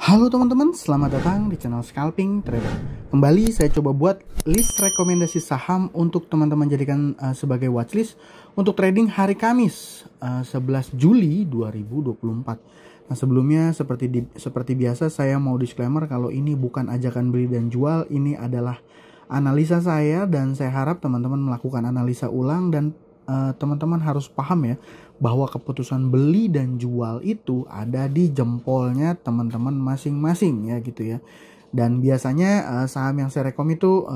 Halo teman-teman, selamat datang di channel Scalping Trader. Kembali saya coba buat list rekomendasi saham untuk teman-teman jadikan sebagai watchlist untuk trading hari Kamis 11 Juli 2024. Nah, sebelumnya seperti biasa saya mau disclaimer kalau ini bukan ajakan beli dan jual, ini adalah analisa saya dan saya harap teman-teman melakukan analisa ulang dan teman-teman harus paham ya bahwa keputusan beli dan jual itu ada di jempolnya teman-teman masing-masing ya gitu ya. Dan biasanya saham yang saya rekom itu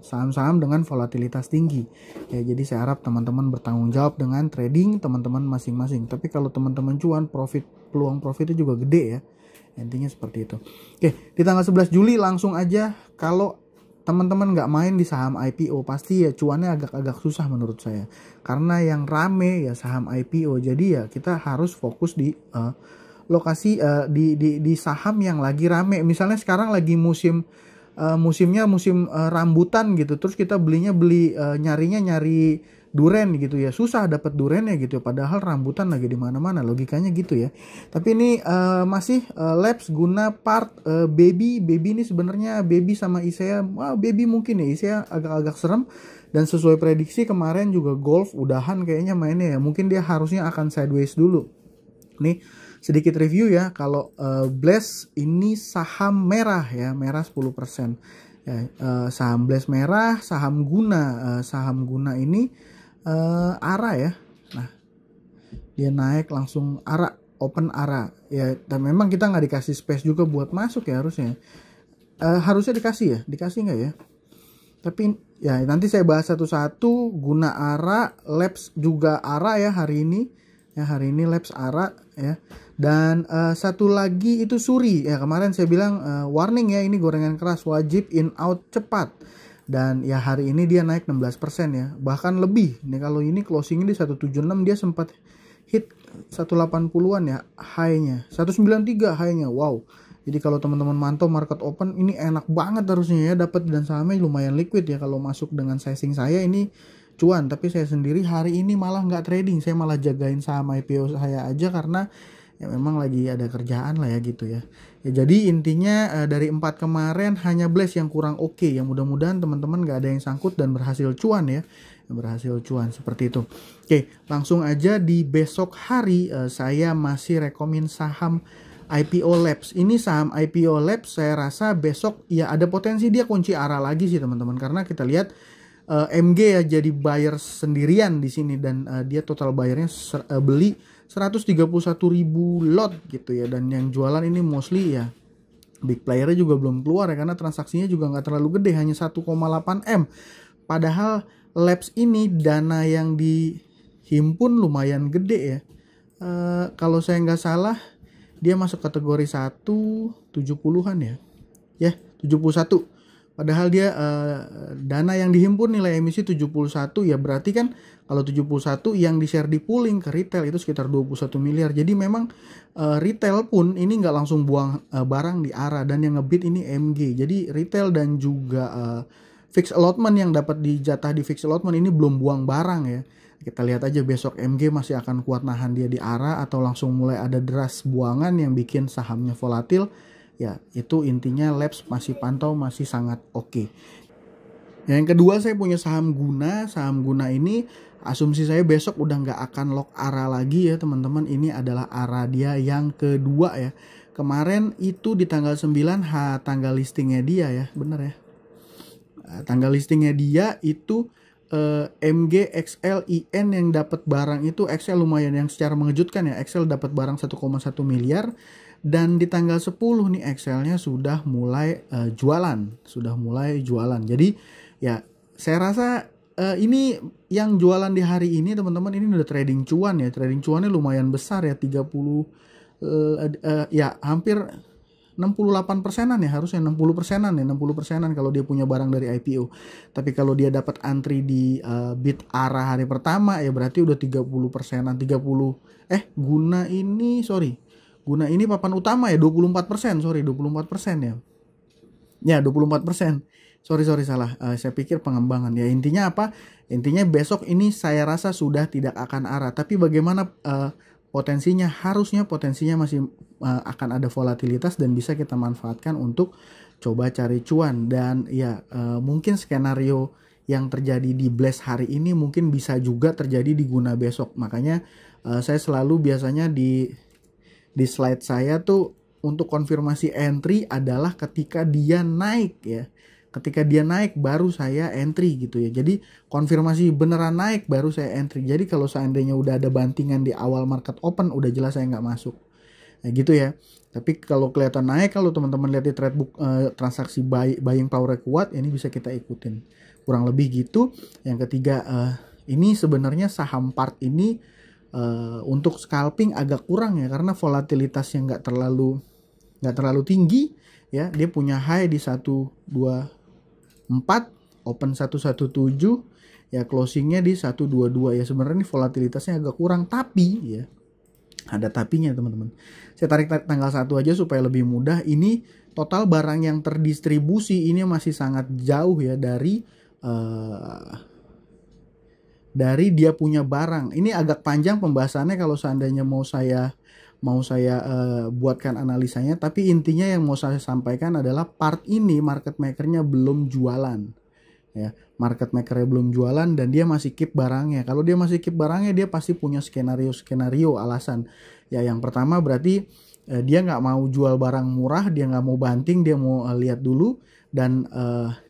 saham-saham dengan volatilitas tinggi ya, jadi saya harap teman-teman bertanggung jawab dengan trading teman-teman masing-masing. Tapi kalau teman-teman cuan, peluang profitnya juga gede ya, intinya seperti itu. Oke, di tanggal 11 Juli langsung aja, kalau teman-teman nggak main di saham IPO pasti ya cuannya agak-agak susah menurut saya, karena yang rame ya saham IPO. Jadi ya kita harus fokus di lokasi di saham yang lagi rame. Misalnya sekarang lagi musimnya musim rambutan gitu, terus kita nyarinya nyari duren gitu ya, susah dapat durennya gitu, padahal rambutan lagi di mana-mana, logikanya gitu ya. Tapi ini masih Labs guna part baby ini sebenarnya baby sama ISEA. Baby mungkin ya, ISEA agak-agak serem, dan sesuai prediksi kemarin juga Golf udahan kayaknya mainnya ya, mungkin dia harusnya akan sideways dulu. Nih sedikit review ya, kalau Blast ini saham merah ya, merah 10%. Ya, saham Blast merah, saham guna ini ARA ya. Nah, dia naik langsung ARA, open ARA ya, dan memang kita nggak dikasih space juga buat masuk ya harusnya. Harusnya dikasih nggak ya? Tapi ya nanti saya bahas satu-satu. Guna ARA, Labs juga ARA ya hari ini. Ya hari ini Labs ARA ya. Dan satu lagi itu Suri ya, kemarin saya bilang warning ya, ini gorengan keras, wajib in out cepat. Dan ya hari ini dia naik 16% ya, bahkan lebih. Nih kalau ini closing di 176, dia sempat hit 180-an ya high-nya, 193 high-nya. Wow. Jadi kalau teman-teman mantau market open ini enak banget harusnya ya dapat, dan sahamnya lumayan liquid ya kalau masuk dengan sizing saya ini cuan. Tapi saya sendiri hari ini malah nggak trading, saya malah jagain saham IPO saya aja karena ya memang lagi ada kerjaan lah ya gitu ya. Ya jadi intinya dari 4 kemarin hanya Blast yang kurang oke. Yang mudah-mudahan teman-teman nggak ada yang sangkut dan berhasil cuan ya. Berhasil cuan seperti itu. Oke, langsung aja di besok hari saya masih rekomen saham IPO Labs. Ini saham IPO Labs saya rasa besok ya ada potensi dia kunci arah lagi sih teman-teman, karena kita lihat MG ya jadi buyer sendirian di sini, dan dia total bayarnya beli 131.000 lot gitu ya, dan yang jualan ini mostly ya big playernya juga belum keluar ya, karena transaksinya juga nggak terlalu gede, hanya 1,8 M. Padahal Labs ini dana yang dihimpun lumayan gede ya. Kalau saya nggak salah dia masuk kategori 170-an ya. Ya, 71. Padahal dia dana yang dihimpun nilai emisi 71 ya, berarti kan kalau 71 yang di-share di pooling ke retail itu sekitar 21 miliar. Jadi memang retail pun ini nggak langsung buang barang di ARA, dan yang ngebit ini MG. Jadi retail dan juga fixed allotment yang dapat dijatah di fixed allotment ini belum buang barang ya. Kita lihat aja besok MG masih akan kuat nahan dia di ARA atau langsung mulai ada deras buangan yang bikin sahamnya volatil. Ya itu intinya Labs masih pantau masih sangat oke. Yang kedua saya punya saham guna. Saham guna ini asumsi saya besok udah nggak akan lock ARA lagi ya teman-teman. Ini adalah ARA dia yang kedua ya. Kemarin itu di tanggal 9 tanggal listingnya dia ya, bener ya. Tanggal listingnya dia itu MG XL IN yang dapat barang itu XL lumayan yang secara mengejutkan ya. XL dapat barang 1,1 miliar. Dan di tanggal 10 nih XL-nya sudah mulai jualan. Jadi ya saya rasa ini yang jualan di hari ini teman-teman, ini udah trading cuan ya. Trading cuannya lumayan besar ya, 30 ya hampir 68%-an ya, harusnya 60%-an ya, 60%-an kalau dia punya barang dari IPO. Tapi kalau dia dapat antri di bid ARA hari pertama ya berarti udah 30%-an. Guna ini papan utama ya 24%, 24% ya. Ya 24%. Sorry salah. Saya pikir pengembangan ya. Intinya apa? Intinya besok ini saya rasa sudah tidak akan ARA. Tapi bagaimana harusnya potensinya masih akan ada volatilitas dan bisa kita manfaatkan untuk coba cari cuan. Dan ya mungkin skenario yang terjadi di Blast hari ini mungkin bisa juga terjadi di Guna besok. Makanya saya selalu biasanya di slide saya tuh untuk konfirmasi entry adalah ketika dia naik ya. Ketika dia naik baru saya entry gitu ya. Jadi konfirmasi beneran naik baru saya entry. Jadi kalau seandainya udah ada bantingan di awal market open udah jelas saya nggak masuk. Nah, gitu ya. Tapi kalau kelihatan naik, kalau teman-teman lihat di trade book transaksi buying power kuat, ini bisa kita ikutin. Kurang lebih gitu. Yang ketiga, ini sebenarnya saham part ini untuk scalping agak kurang ya, karena volatilitasnya nggak terlalu tinggi ya. Dia punya high di 124, open 117 ya, closingnya di 122 ya. Sebenarnya ini volatilitasnya agak kurang, tapi ya ada tapinya teman-teman. Saya tarik tanggal 1 aja supaya lebih mudah. Ini total barang yang terdistribusi ini masih sangat jauh ya dari dia punya barang. Ini agak panjang pembahasannya kalau seandainya mau saya buatkan analisanya, tapi intinya yang mau saya sampaikan adalah part ini market makernya belum jualan ya. Market makernya belum jualan dan dia masih keep barangnya. Kalau dia masih keep barangnya, dia pasti punya skenario alasan ya. Yang pertama berarti dia nggak mau jual barang murah, dia nggak mau banting, dia mau lihat dulu. Dan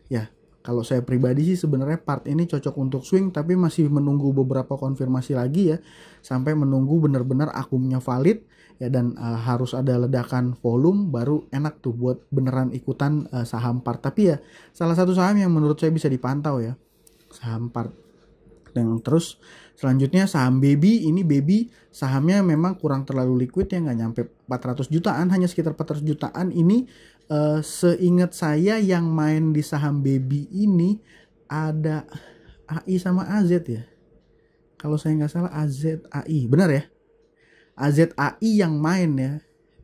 ya kalau saya pribadi sih sebenarnya part ini cocok untuk swing, tapi masih menunggu beberapa konfirmasi lagi ya, sampai menunggu benar-benar akumnya valid ya, dan harus ada ledakan volume baru enak tuh buat beneran ikutan saham part. Tapi ya salah satu saham yang menurut saya bisa dipantau ya, saham part. Dan terus selanjutnya saham Baby. Ini Baby sahamnya memang kurang terlalu liquid ya, nggak nyampe 400 jutaan, hanya sekitar 400 jutaan. Ini seingat saya yang main di saham Baby ini ada AI sama AZ ya. Kalau saya nggak salah AZAI, benar ya? AZAI yang main ya.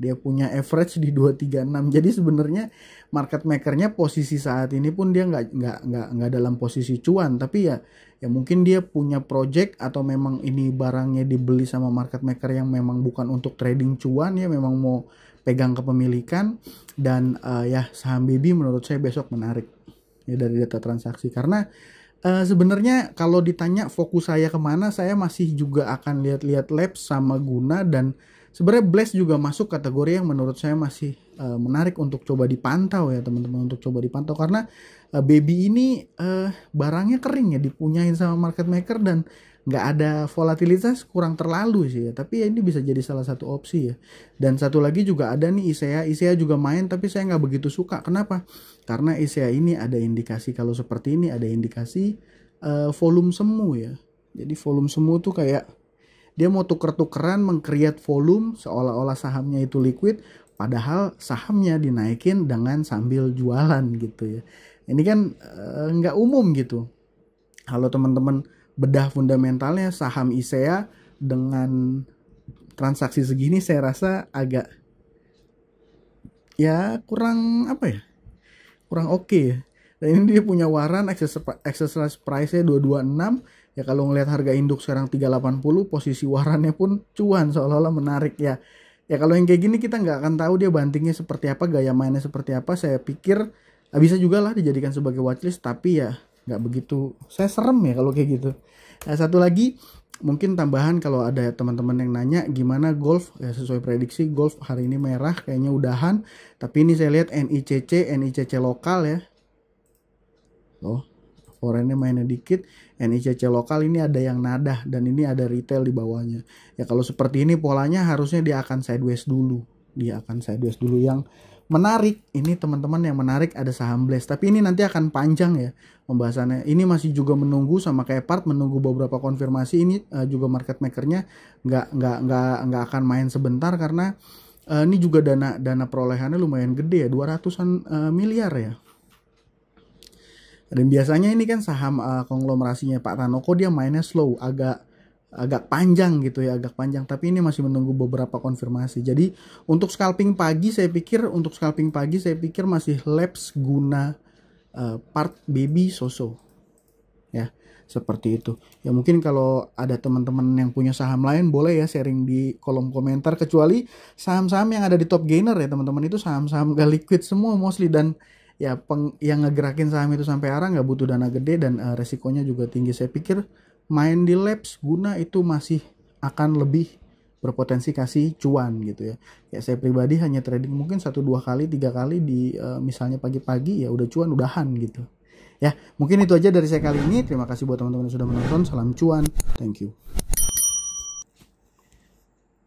Dia punya average di 236. Jadi sebenarnya market makernya posisi saat ini pun dia nggak dalam posisi cuan, tapi ya mungkin dia punya project atau memang ini barangnya dibeli sama market maker yang memang bukan untuk trading cuan ya, memang mau pegang kepemilikan. Dan ya saham Baby menurut saya besok menarik ya dari data transaksi, karena sebenarnya kalau ditanya fokus saya kemana, saya masih juga akan lihat-lihat Labs sama Guna. Dan sebenarnya Blast juga masuk kategori yang menurut saya masih menarik untuk coba dipantau ya teman-teman, untuk coba dipantau, karena Baby ini barangnya kering ya, dipunyain sama market maker dan nggak ada volatilitas, kurang terlalu sih ya. Tapi ya ini bisa jadi salah satu opsi ya. Dan satu lagi juga ada nih ISEA juga main, tapi saya nggak begitu suka. Kenapa? Karena ISEA ini ada indikasi, kalau seperti ini ada indikasi volume semu ya. Jadi volume semu tuh kayak dia mau tuker-tukeran, meng-create volume seolah-olah sahamnya itu liquid, padahal sahamnya dinaikin dengan sambil jualan gitu ya. Ini kan nggak umum gitu. Kalau teman-teman bedah fundamentalnya saham ISEA dengan transaksi segini, saya rasa agak ya kurang kurang oke ya. Dan ini dia punya waran exercise price-nya 226 ya. Kalau ngelihat harga induk sekarang 380, posisi warannya pun cuan, seolah-olah menarik ya. Ya kalau yang kayak gini kita nggak akan tahu dia bantingnya seperti apa, gaya mainnya seperti apa. Saya pikir bisa juga lah dijadikan sebagai watchlist, tapi ya nggak begitu, saya serem ya kalau kayak gitu. Nah, satu lagi mungkin tambahan, kalau ada teman-teman yang nanya gimana Golf ya, sesuai prediksi Golf hari ini merah kayaknya udahan. Tapi ini saya lihat NICC lokal ya. Loh, foreignnya mainnya dikit. NICC lokal ini ada yang nadah dan ini ada retail di bawahnya. Ya kalau seperti ini polanya harusnya dia akan sideways dulu. Yang menarik ini teman-teman, yang menarik ada saham Blast, tapi ini nanti akan panjang ya pembahasannya. Ini masih juga menunggu sama kayak part, menunggu beberapa konfirmasi. Ini juga market makernya nggak akan main sebentar, karena ini juga dana perolehannya lumayan gede ya, 200-an miliar ya. Dan biasanya ini kan saham konglomerasinya Pak Tanoko, dia mainnya slow, agak panjang gitu ya, agak panjang. Tapi ini masih menunggu beberapa konfirmasi. Jadi untuk scalping pagi saya pikir masih Labs, Guna, part, Baby, Soso ya. Seperti itu. Ya mungkin kalau ada teman-teman yang punya saham lain boleh ya sharing di kolom komentar, kecuali saham-saham yang ada di top gainer ya teman-teman, itu saham-saham gak liquid semua mostly, dan ya yang ngegerakin saham itu sampai arah nggak butuh dana gede dan resikonya juga tinggi. Saya pikir main di labs guna itu masih akan lebih berpotensi kasih cuan gitu ya. Ya saya pribadi hanya trading mungkin 1-2 kali 3 kali di misalnya pagi-pagi, ya udah cuan udahan gitu. Ya, mungkin itu aja dari saya kali ini. Terima kasih buat teman-teman yang sudah menonton. Salam cuan. Thank you.